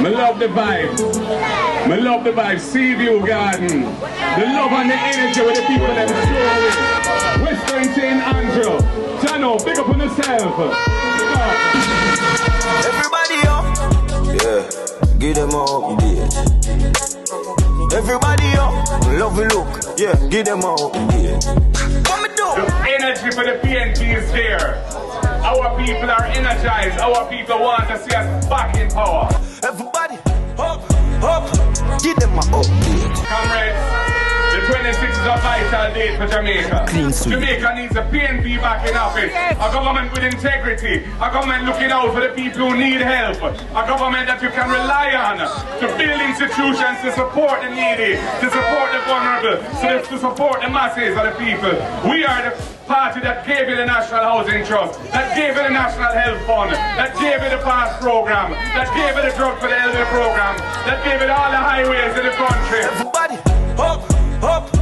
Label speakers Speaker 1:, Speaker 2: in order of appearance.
Speaker 1: Me love the vibe. Me love the vibe. Sea View Garden. The love and the energy with the people that show it. Western St. Andrew. Chano, big up on yourself.
Speaker 2: Everybody up. Yeah, give them up, yeah. Everybody up. Love the look. Yeah, give them up, yeah. What me do?
Speaker 1: The energy for the PNP is there. Our people are energized. Our people want to see us back in power.
Speaker 2: Everybody, up, up, give them a up.
Speaker 1: Comrades, the 26th is a vital date for Jamaica. Jamaica needs a PNP back in office. A government with integrity. A government looking out for the people who need help. A government that you can rely on to build institutions to support the needy, to support the vulnerable, to support the masses of the people. We are the party that gave you the National Housing Trust, that gave you the National Health Fund, that gave you the PASS program, that gave you the Drug for the Elderly program, that gave you all the highways in the country.
Speaker 2: Everybody, up, up.